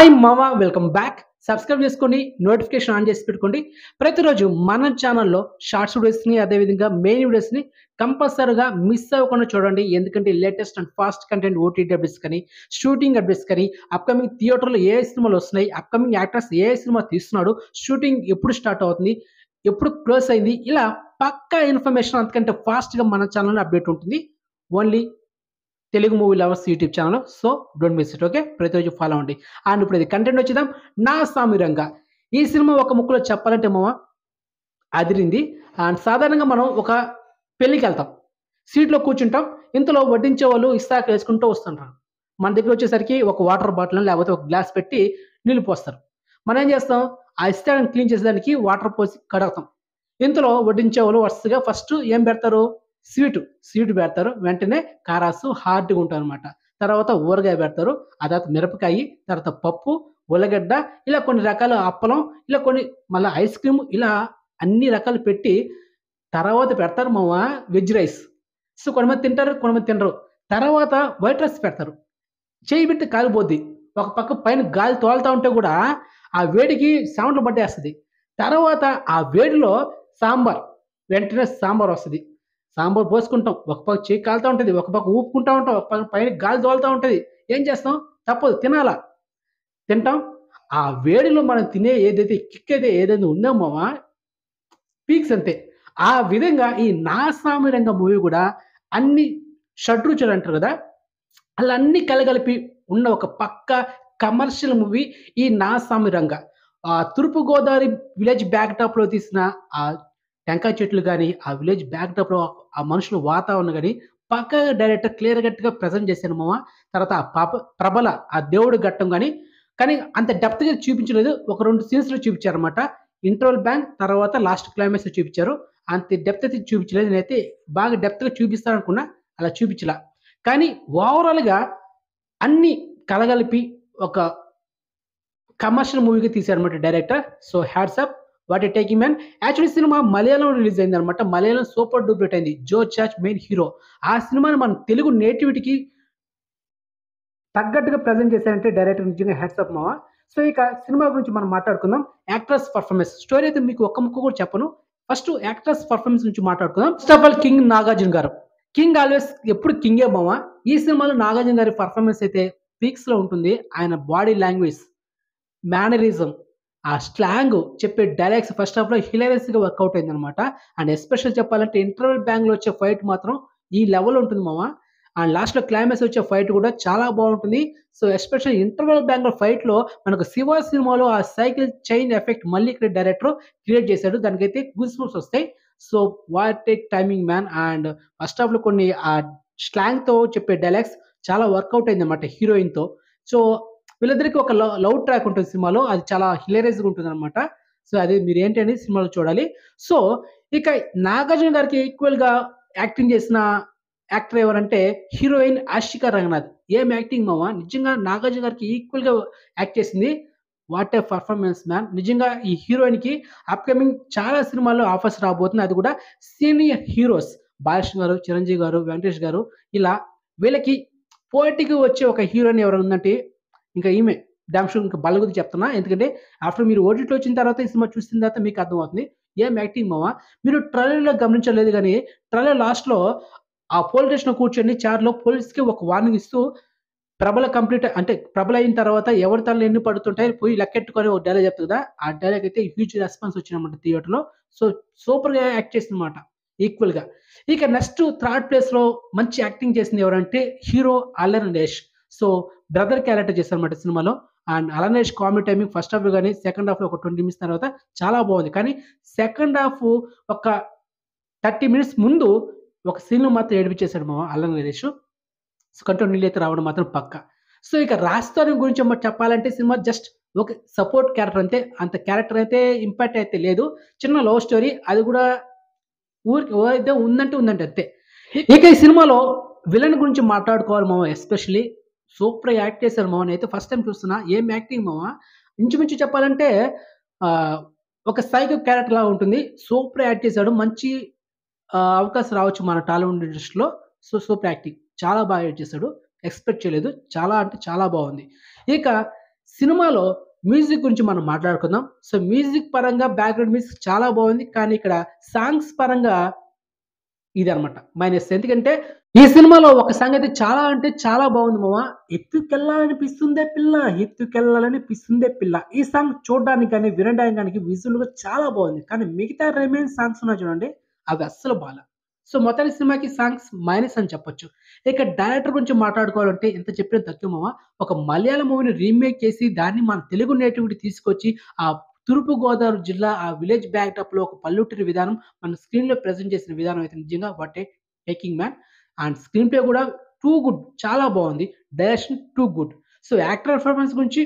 Hi మామ welcome back. Subscribe చేసుకొని notification on చేసి పెట్టుకోండి. ప్రతిరోజు మన ఛానల్లో షార్ట్స్ వీడియోస్ని అదేవిధంగా మెయిన్ వీడియోస్ని కంపల్సరీగా మిస్ అవ్వకుండా చూడండి. ఎందుకంటే latest and fast content OTT updates కానీ షూటింగ్ అప్డేట్స్ కానీ అప్కమింగ్ థియేటర్లో ఏ సినిమాలు వస్తున్నాయి, అప్కమింగ్ యాక్టర్స్ ఏ సినిమా తీస్తున్నాడు, షూటింగ్ ఎప్పుడు స్టార్ట్ అవుతుంది, ఎప్పుడు క్లోజ్ అయింది, ఇలా పక్కా ఇన్ఫర్మేషన్ అంతకంటే ఫాస్ట్గా మన ఛానల్లో అప్డేట్ ఉంటుంది. Only Telugu movie lovers YouTube channel. So don't miss it. Okay, ప్రతిరోజు ఫాలో అవ్వండి. అండ్ ఇప్పుడు ఇది కంటెంట్ వచ్చేద్దాం. నా సామిరంగా ఈ సినిమా ఒక ముక్కలో చెప్పాలంటే మామ అదిరింది. అండ్ సాధారణంగా మనం ఒక పెళ్ళికి వెళ్తాం, సీట్లో కూర్చుంటాం, ఇంతలో వడ్డించే వాళ్ళు ఇస్తాక వేసుకుంటూ వస్తుంటారు. మన దగ్గర వచ్చేసరికి ఒక వాటర్ బాటిల్ లేకపోతే ఒక గ్లాస్ పెట్టి నీళ్ళు పోస్తారు. మనం ఏం చేస్తాం, ఆ ఇస్తాన్ని క్లీన్ చేసేదానికి వాటర్ పోసి కడుగుతాం. ఇంతలో వడ్డించే వాళ్ళు వరుసగా ఫస్ట్ ఏం పెడతారు, స్వీట్ పెడతారు. వెంటనే కారాసు హార్డ్గా ఉంటాయి అనమాట. తర్వాత ఊరగాయ పెడతారు, ఆ తర్వాత మిరపకాయ, తర్వాత పప్పు, ఉల్లగడ్డ, ఇలా కొన్ని రకాల అప్పలం, ఇలా కొన్ని మళ్ళీ ఐస్ క్రీమ్, ఇలా అన్ని రకాలు పెట్టి తర్వాత పెడతారు మామ వెజ్ రైస్. సో కొంతమంది తింటారు, కొంతమంది తినరు. తర్వాత వైట్ రైస్ పెడతారు. చేయి పెట్టి కాలిపోద్ది. ఒక పక్క పైన గాలి తోలుతా ఉంటే కూడా ఆ వేడికి సౌండ్లు పట్టేస్తుంది. తర్వాత ఆ వేడిలో సాంబార్, వెంటనే సాంబార్ వస్తుంది. సాంబార్ పోసుకుంటాం, ఒక పక్క చేయి కాలుతా ఉంటుంది, ఒక పక్క ఊపుకుంటా ఉంటాం, ఒక పక్క పైన గాలి తోలుతా ఉంటుంది. ఏం చేస్తాం, తప్పదు, తినాలా. తింటాం. ఆ వేడిలో మనం తినే ఏదైతే కిక్ అయితే ఏదైతే ఉందో మామ, పీక్స్ అంతే. ఆ విధంగా ఈ నా సామిరంగ మూవీ కూడా అన్ని షడ్రుచులు అంటారు కదా, అలా అన్ని కలగలిపి ఉన్న ఒక పక్క కమర్షియల్ మూవీ ఈ నా సామిరంగ. తూర్పుగోదావరి విలేజ్ బ్యాక్ టాప్లో తీసిన ఆ టెంకాయ చెట్లు గానీ, ఆ విలేజ్ బ్యాక్ టాప్లో ఆ మనుషుల వాతావరణం గానీ పక్కగా డైరెక్టర్ క్లియర్ కట్‌గా ప్రెజెంట్ చేశారు మామ. తర్వాత ఆ ప్రబల ఆ దేవుడి ఘట్టం గానీ, కానీ అంత డెప్త్‌గా చూపించలేదు. ఒక 2 సీన్స్‌లో చూపించారన్నమాట. ఇంటర్వల్ బ్యాంక్ తర్వాత లాస్ట్ క్లైమాక్స్‌లో చూపించారు. అంత డెప్త్ అయితే చూపించలేదు. నేనైతే బాగా డెప్త్‌గా చూపిస్తారనుకున్నా, అలా చూపించలా. కానీ ఓవరాల్‌గా అన్నీ కలగలిపి ఒక కమర్షియల్ మూవీగా తీశారన్నమాట director. So hats up, what a taking man. Actually సినిమా మలయాళంలో రిలీజ్ అయిందన్నమాట. మలయాళం సూపర్ డూపర్ హిట్ అయింది. జో చాచ్ మెయిన్ హీరో. ఆ సినిమాని మన తెలుగు నేటివిటీకి తగ్గట్టుగా ప్రెజెంట్ చేశారంటే డైరెక్టర్ నిజంగా హ్యాట్స్ అప్ మామ. సో ఇక సినిమా గురించి మనం మాట్లాడుకుందాం. యాక్టర్స్ పర్ఫార్మెన్స్ స్టోరీ అయితే మీకు ఒక్క ముక్క కూడా చెప్పను. ఫస్ట్ యాక్టర్స్ పర్ఫార్మెన్స్ నుంచి మాట్లాడుకుందాం. First of all king Nagarjuna గారు. కింగ్ ఆల్వేస్ ఎప్పుడు కింగే మామ. ఈ సినిమాలో నాగార్జున గారి పర్ఫార్మెన్స్ అయితే పీక్స్ లో ఉంటుంది. ఆయన బాడీ లాంగ్వేజ్, మేనరిజం, ఆ స్లాంగ్, చెప్పే డైలాగ్స్ ఫస్ట్ హాఫ్‌లో హిలేరియస్‌గా వర్కౌట్ అయిందనమాట. అండ్ ఎస్పెషల్ చెప్పాలంటే ఇంటర్వల్ బ్యాంగ్‌లో వచ్చే ఫైట్ మాత్రం ఈ లెవెల్ ఉంటుంది మామ. అండ్ లాస్ట్‌లో క్లైమాక్స్ వచ్చే ఫైట్ కూడా చాలా బావుంటుంది. సో ఎస్పెషల్లీ ఇంటర్వల్ బ్యాంగ్‌లో ఫైట్‌లో మనకు 'శివ' సినిమాలో ఆ సైకిల్ చైన్ ఎఫెక్ట్ మళ్ళీ ఇక్కడ డైరెక్టర్ క్రియేట్ చేశాడు. దానికైతే గూస్ బంప్స్ వస్తాయి. So what a timing man. And first హాఫ్‌లో కొన్ని స్లాంగ్‌తో చెప్పే డైలాగ్స్ చాలా వర్కౌట్ అయిందన్నమాట హీరోయిన్‌తో. సో వీళ్ళిద్దరికి ఒక లవ్ ట్రాక్ ఉంటుంది సినిమాలో. అది చాలా హిలేరియస్‌గా ఉంటుందనమాట. సో అది మీరేంటి అనేది సినిమాలో చూడాలి. సో ఇక నాగార్జున గారికి ఈక్వల్‌గా యాక్టింగ్ చేసిన యాక్టర్ ఎవరంటే హీరోయిన్ ఆషికా రంగనాథ్. ఏం యాక్టింగ్ మామ. నిజంగా నాగార్జున గారికి ఈక్వల్‌గా యాక్ట్ చేసింది. What a performance man. నిజంగా ఈ హీరోయిన్‌కి అప్‌కమింగ్ చాలా సినిమాల్లో ఆఫర్స్ రాబోతున్నాయి. అది కూడా సీనియర్ హీరోస్ బాలకృష్ణ గారు, చిరంజీవి గారు, వెంకటేష్ గారు, ఇలా వీళ్ళకి పోటీకి వచ్చే ఒక హీరోయిన్ ఎవరైనా ఉందంటే ఇంకా ఈమె. డామ్ షూర్ ఇంకా బల్ల గురించి చెప్తున్నా. ఎందుకంటే ఆఫ్టర్ మీరు ఓటీటీలో వచ్చిన తర్వాత ఈ సినిమా చూసిన తర్వాత మీకు అర్థమవుతుంది. ఏం యాక్టింగ్ మామ. మీరు ట్రైలర్‌లో గమనించలేదు గానీ, ట్రైలర్ లాస్ట్‌లో ఆ పోలీస్ స్టేషన్‌లో కూర్చొని చార్‌లో పోలీస్‌కి ఒక వార్నింగ్ ఇస్తూ ప్రభల కంప్లీట్ అంటే ప్రభల అయిన తర్వాత ఎవరి తలలు ఎన్ని పడుతుంటాయి పోయి లెక్కెట్టుకొని ఒక డైలాగ్ చెప్తది కదా! ఆ డైలాగ్ అయితే హ్యూజ్ రెస్పాన్స్ వచ్చిందన్నమాట థియేటర్‌లో. సో సూపర్‌గా యాక్ట్ చేసిందన్నమాట ఈక్వల్‌గా. ఇక నెక్స్ట్ థర్డ్ ప్లేస్‌లో మంచి యాక్టింగ్ చేసింది ఎవరంటే hero Allari Naresh. So brother character చేశారన్నమాట సినిమాలో. And Allari Naresh comedy timing first హాఫ్‌లో గాని, సెకండ్ హాఫ్‌లో ఒక 20 మినిట్స్ తర్వాత చాలా బాగుంది. కానీ సెకండ్ హాఫ్ ఒక 30 మినిట్స్ ముందు ఒక సీన్‌లో మాత్రం ఏడిపించేసాడు మామ అల్లరి నరేష్. సో కంట్లో నీళ్ళైతే రావడం మాత్రం పక్కా. సో ఇక రాజ్ తరుణ్ గురించి చెప్పాలంటే సినిమా జస్ట్ ఒక సపోర్ట్ క్యారెక్టర్ అంతే. అంత క్యారెక్టర్ అయితే ఇంపాక్ట్ అయితే లేదు. చిన్న లవ్ స్టోరీ, అది కూడా ఊరికి ఏదో ఉందంటే ఉందంటే అంతే. ఇక ఈ సినిమాలో విలన్ గురించి మాట్లాడుకోవాలి మామ. ఎస్పెషల్లీ సూపర్ యాక్ట్ చేశారు మామ. నేనైతే ఫస్ట్ టైమ్ చూస్తున్నా. ఏం యాక్టింగ్ మామ. ఇంచుమించు చెప్పాలంటే ఆహ్, ఒక సైకో క్యారెక్టర్ లాగా ఉంటుంది. సూపర్ యాక్ట్ చేశాడు. మంచి అవకాశం రావచ్చు మన టాలీవుడ్ ఇండస్ట్రీలో. So super acting. చాలా బాగా యాక్ట్ చేశాడు. ఎక్స్‌పెక్ట్ చేయలేదు. చాలా అంటే చాలా బావుంది. ఇక సినిమాలో మ్యూజిక్ గురించి మనం మాట్లాడుకుందాం. సో, మ్యూజిక్ పరంగా బ్యాక్‌గ్రౌండ్ మ్యూజిక్ చాలా బావుంది. కానీ ఇక్కడ సాంగ్స్ పరంగా ఇదనమాట మైనస్. ఎందుకంటే ఈ సినిమాలో ఒక సంగతి చాలా అంటే చాలా బావుంది మామ. ఎత్తుకెళ్ళాలనిపిస్తుందే పిల్ల, ఎత్తుకెళ్ళాలనిపిస్తుందే పిల్ల. ఈ సాంగ్ చూడడానికి గాని, వినడానికి గాని విజువల్‌గా చాలా బావుంది. కానీ మిగతా రిమైన్ సాంగ్స్ ఉన్నాయి చూడండి, అవి అస్సలు బాల. సో, మొత్తానికి సినిమాకి సాంగ్స్ మైనస్ అని చెప్పొచ్చు. ఇక డైరెక్టర్ గురించి మాట్లాడుకోవాలంటే ఎంత చెప్పినా తక్కువ మామ. ఒక మలయాళం మూవీని రీమేక్ చేసి దాన్ని మన తెలుగు నేటివిటీ తీసుకొచ్చి ఆ తూర్పు గోదావరి జిల్లా ఆ విలేజ్ బ్యాక్‌డ్రాప్‌లో ఒక పల్లెటూరి విధానం మన స్క్రీన్‌లో ప్రెజెంట్ చేసిన విధానం అయితే నిజంగా what a taking man. And screen play కూడా టూ గుడ్ చాలా బావుంది. Direction too good. So, actor performance గురించి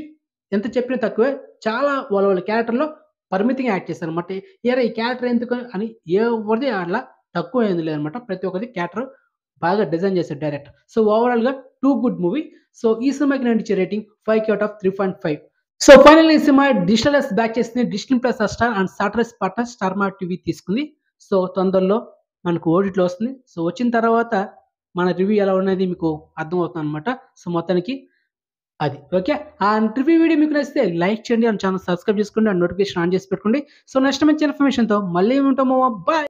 ఎంత చెప్పినా తక్కువే. చాలా వాళ్ళ క్యారెక్టర్‌లో పరిమితంగా యాక్ట్ చేశారన్నమాట. ఏరా ఈ క్యారెక్టర్ ఎందుకు అని ఎవరిది అట్లా తక్కువ అయింది లేదన్నమాట. ప్రతి ఒక్కరిది క్యారెక్టర్ బాగా డిజైన్ చేశారు డైరెక్టర్. సో, ఓవరాల్‌గా టూ గుడ్ మూవీ. సో, ఈ సినిమాకి నేను ఇచ్చే rating 5 out of 3.5. So, finally ఈ సినిమా డిజిటలైజ్ బ్యాక్ చేసింది. Disney plus Hotstar and Saturdays partner star మా టీవీ తీసుకుంది. సో, తొందరలో మనకు ఓటీటీలో వస్తుంది. సో, వచ్చిన తర్వాత మన రివ్యూ ఎలా ఉన్నది మీకు అర్థమవుతుందనమాట. సో, మొత్తానికి అది. ఓకే. అండ్ రివ్యూ వీడియో మీకు నచ్చితే లైక్ చేయండి. అండ్ ఛానెల్ సబ్స్క్రైబ్ చేసుకోండి. అండ్ నోటిఫికేషన్ ఆన్ చేసి పెట్టుకోండి. సో, నెక్స్ట్ మంచి ఇన్ఫర్మేషన్‌తో మళ్ళీ ఉంటాము. బాయ్.